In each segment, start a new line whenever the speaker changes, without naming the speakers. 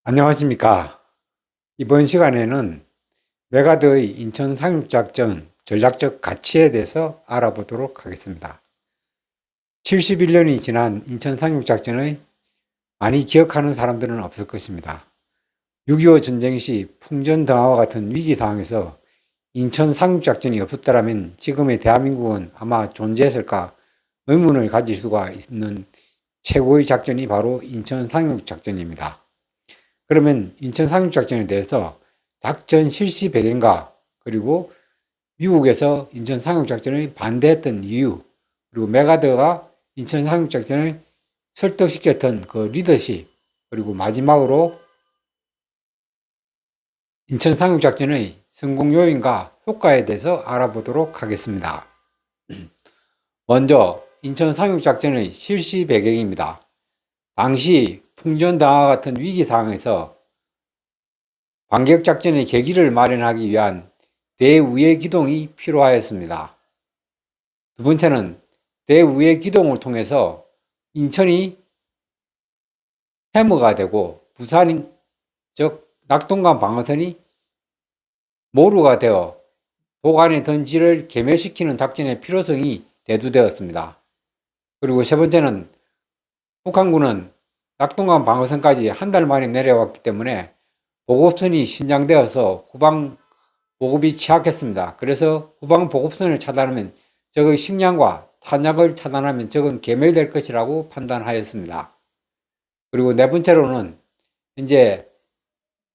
안녕하십니까. 이번 시간에는 메가드의 인천 상륙작전 전략적 가치에 대해서 알아보도록 하겠습니다. 71년이 지난 인천 상륙작전의 많이 기억하는 사람들은 없을 것입니다. 6.25 전쟁 시 풍전등화와 같은 위기 상황에서 인천 상륙작전이 없었더라면 지금의 대한민국은 아마 존재했을까 의문을 가질 수가 있는 최고의 작전이 바로 인천 상륙작전입니다. 그러면 인천 상륙작전에 대해서 작전 실시 배경과 그리고 미국에서 인천 상륙작전을 반대했던 이유, 그리고 메가더가 인천 상륙작전을 설득시켰던 그 리더십, 그리고 마지막으로 인천 상륙작전의 성공 요인과 효과에 대해서 알아보도록 하겠습니다. 먼저 인천 상륙작전의 실시 배경입니다. 당시 풍전당화 같은 위기 상황에서 반격작전의 계기를 마련하기 위한 대우회 기동이 필요하였습니다. 두 번째는 대우회 기동을 통해서 인천이 해머가 되고 부산, 즉 낙동강 방어선이 모루가 되어 도간의 던지를 괴멸시키는 작전의 필요성이 대두되었습니다. 그리고 세 번째는 북한군은 낙동강 방어선까지 한 달 만에 내려왔기 때문에 보급선이 신장되어서 후방 보급이 취약했습니다. 그래서 후방 보급선을 차단하면 적의 식량과 탄약을 차단하면 적은 괴멸될 것이라고 판단하였습니다. 그리고 네 번째로는 이제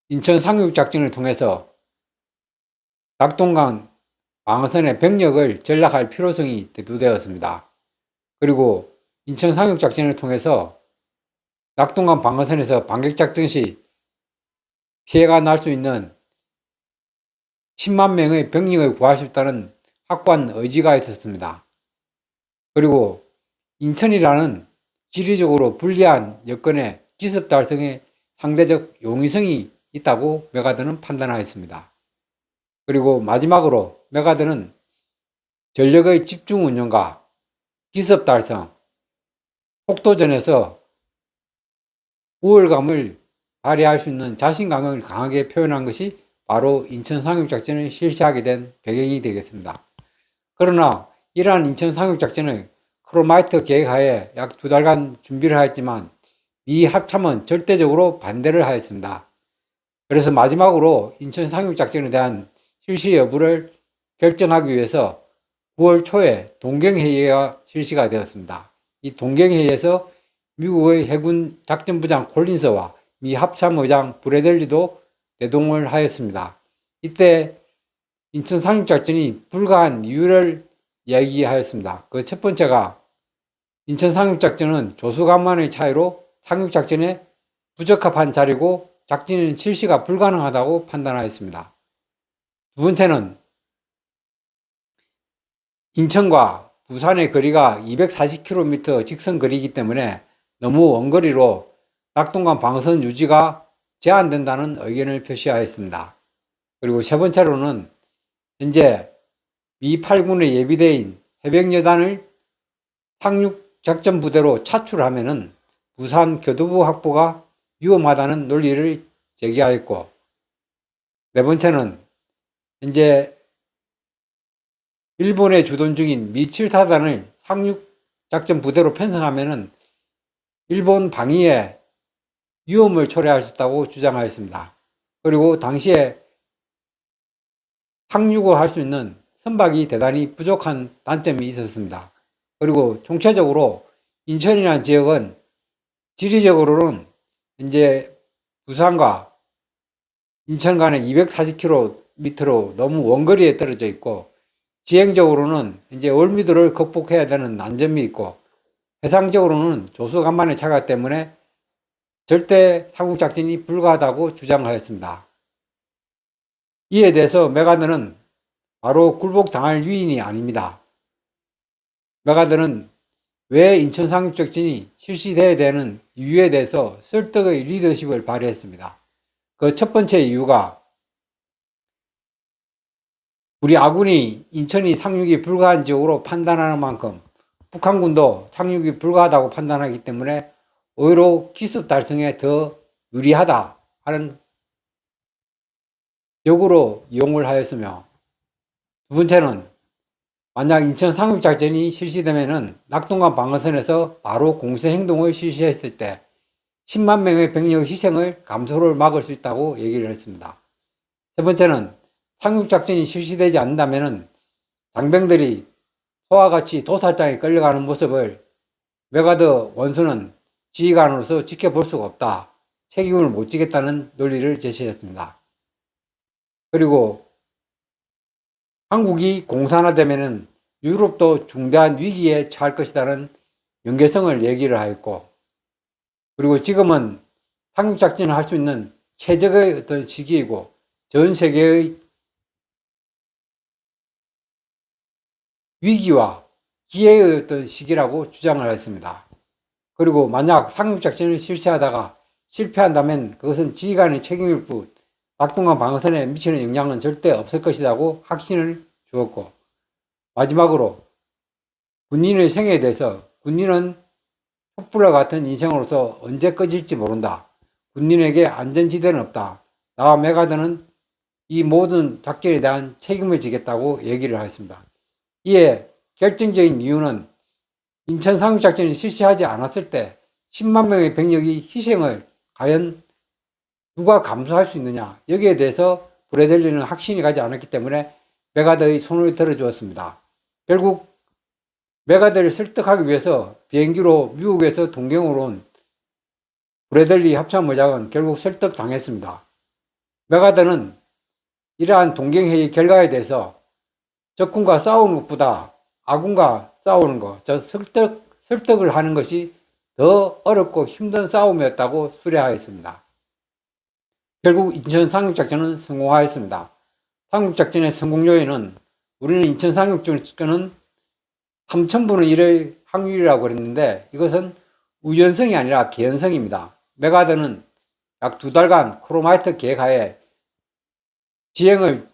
인천 상륙작전을 통해서 낙동강 방어선의 병력을 전락할 필요성이 대두되었습니다. 그리고 인천 상륙작전을 통해서 낙동강 방어선에서 반격작전 시 피해가 날 수 있는 10만 명의 병력을 구할 수 있다는 확고한 의지가 있었습니다. 그리고 인천이라는 지리적으로 불리한 여건에 기습 달성에 상대적 용이성이 있다고 메가드는 판단하였습니다. 그리고 마지막으로 메가드는 전력의 집중 운영과 기습 달성, 폭도전에서 우월감을 발휘할 수 있는 자신감을 강하게 표현한 것이 바로 인천 상륙작전을 실시하게 된 배경이 되겠습니다. 그러나 이러한 인천 상륙작전을 크로마이트 계획하에 약 2달간 준비를 하였지만 미 합참은 절대적으로 반대를 하였습니다. 그래서 마지막으로 인천 상륙작전에 대한 실시 여부를 결정하기 위해서 9월 초에 동경회의가 실시가 되었습니다. 이 동경회의에서 미국의 해군 작전부장 콜린스와 미 합참의장 브래들리도 대동을 하였습니다. 이때 인천 상륙작전이 불가한 이유를 이야기하였습니다. 그 첫 번째가 인천 상륙작전은 조수간만의 차이로 상륙작전에 부적합한 자리고 작전은 실시가 불가능하다고 판단하였습니다. 두 번째는 인천과 부산의 거리가 240km 직선 거리이기 때문에 너무 원거리로 낙동강 방어선 유지가 제한된다는 의견을 표시하였습니다. 그리고 세 번째로는 현재 미 8군의 예비대인 해병여단을 상륙작전 부대로 차출하면은 부산 교도부 확보가 위험하다는 논리를 제기하였고, 네 번째는 현재 일본에 주둔 중인 미 7타단을 상륙작전 부대로 편성하면은 일본 방위에 위험을 초래할 수 있다고 주장하였습니다. 그리고 당시에 상륙을 할 수 있는 선박이 대단히 부족한 단점이 있었습니다. 그리고 총체적으로 인천이라는 지역은 지리적으로는 이제 부산과 인천 간에 240km로 너무 원거리에 떨어져 있고, 지형적으로는 이제 월미도를 극복해야 되는 난점이 있고, 해상적으로는 조수간만의 차가 때문에 절대 상륙작전이 불가하다고 주장하였습니다. 이에 대해서 메가드는 바로 굴복당할 유인이 아닙니다. 메가드는 왜 인천 상륙작전이 실시돼야 되는 이유에 대해서 설득의 리더십을 발휘했습니다. 그 첫 번째 이유가 우리 아군이 인천이 상륙이 불가한 지역으로 판단하는 만큼 북한군도 상륙이 불가하다고 판단하기 때문에 오히려 기습 달성에 더 유리하다 하는 역으로 이용을 하였으며, 두 번째는 만약 인천 상륙작전이 실시되면은 낙동강 방어선에서 바로 공세행동을 실시했을 때 10만 명의 병력 희생을 감소를 막을 수 있다고 얘기를 했습니다. 세 번째는 상륙작전이 실시되지 않는다면은 장병들이 소와 같이 도살장에 끌려가는 모습을 메가더 원수는 지휘관으로서 지켜볼 수가 없다. 책임을 못 지겠다는 논리를 제시했습니다. 그리고 한국이 공산화되면은 유럽도 중대한 위기에 처할 것이라는 연계성을 얘기를 하였고, 그리고 지금은 상륙작전을 할 수 있는 최적의 어떤 시기이고 전 세계의 위기와 기회의 어떤 시기라고 주장을 했습니다. 그리고 만약 상륙작전을 실시하다가 실패한다면 그것은 지휘관의 책임일 뿐 낙동강 방어선에 미치는 영향은 절대 없을 것이라고 확신을 주었고, 마지막으로 군인의 생애에 대해서 군인은 촛불과 같은 인생으로서 언제 꺼질지 모른다. 군인에게 안전지대는 없다. 나와 메가더는 이 모든 작전에 대한 책임을 지겠다고 얘기를 하였습니다. 이에 결정적인 이유는 인천 상륙작전을 실시하지 않았을 때 10만 명의 병력이 희생을 과연 누가 감수할 수 있느냐, 여기에 대해서 브래들리는 확신이 가지 않았기 때문에 메가더의 손을 들어주었습니다. 결국 메가더를 설득하기 위해서 비행기로 미국에서 동경으로 온 브래들리 합참의장은 결국 설득당했습니다. 메가더는 이러한 동경회의 결과에 대해서 적군과 싸우는 것보다 아군과 싸우는 것, 설득을 하는 것이 더 어렵고 힘든 싸움이었다고 수려하였습니다. 결국 인천 상륙작전은 성공하였습니다. 상륙작전의 성공 요인은 우리는 인천 상륙작전은 3000분의 1의 확률이라고 그랬는데 이것은 우연성이 아니라 개연성입니다. 메가더는 약 2달간 크로마이트 계획하에 지형을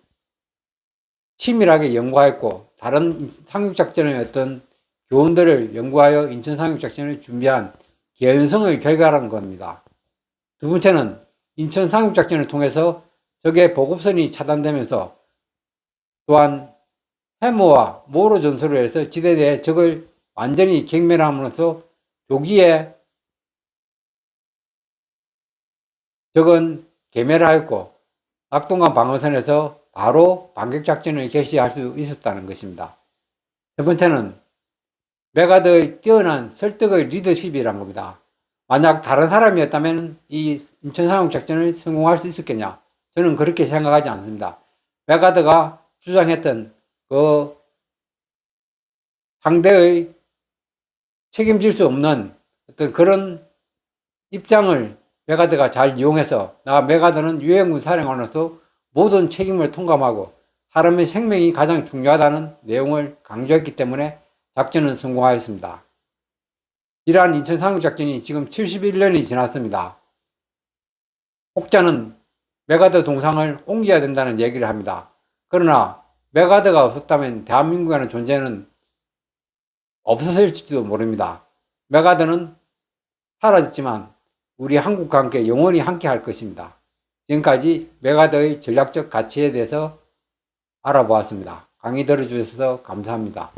치밀하게 연구하였고 다른 상륙작전의 어떤 교훈들을 연구하여 인천 상륙작전을 준비한 개연성의 결과라는 겁니다. 두 번째는 인천 상륙작전을 통해서 적의 보급선이 차단되면서 또한 해머와 모로 전술을 해서 지대대에 적을 완전히 경멸함으로써 조기에 적은 괴멸하였고 낙동강 방어선에서 바로 반격작전을 개시할 수 있었다는 것입니다. 세 번째는 메가더의 뛰어난 설득의 리더십이란 겁니다. 만약 다른 사람이었다면 이 인천 상륙작전을 성공할 수 있었겠냐? 저는 그렇게 생각하지 않습니다. 메가더가 주장했던 그 상대의 책임질 수 없는 어떤 그런 입장을 메가더가 잘 이용해서 메가더는 유해군 사령관으로서 모든 책임을 통감하고 사람의 생명이 가장 중요하다는 내용을 강조했기 때문에 작전은 성공하였습니다. 이러한 인천 상륙작전이 지금 71년이 지났습니다. 혹자는 메가더 동상을 옮겨야 된다는 얘기를 합니다. 그러나 메가더가 없었다면 대한민국이라는 존재는 없었을지도 모릅니다. 메가더는 사라졌지만 우리 한국과 함께 영원히 함께 할 것입니다. 지금까지 메가더의 전략적 가치에 대해서 알아보았습니다. 강의 들어주셔서 감사합니다.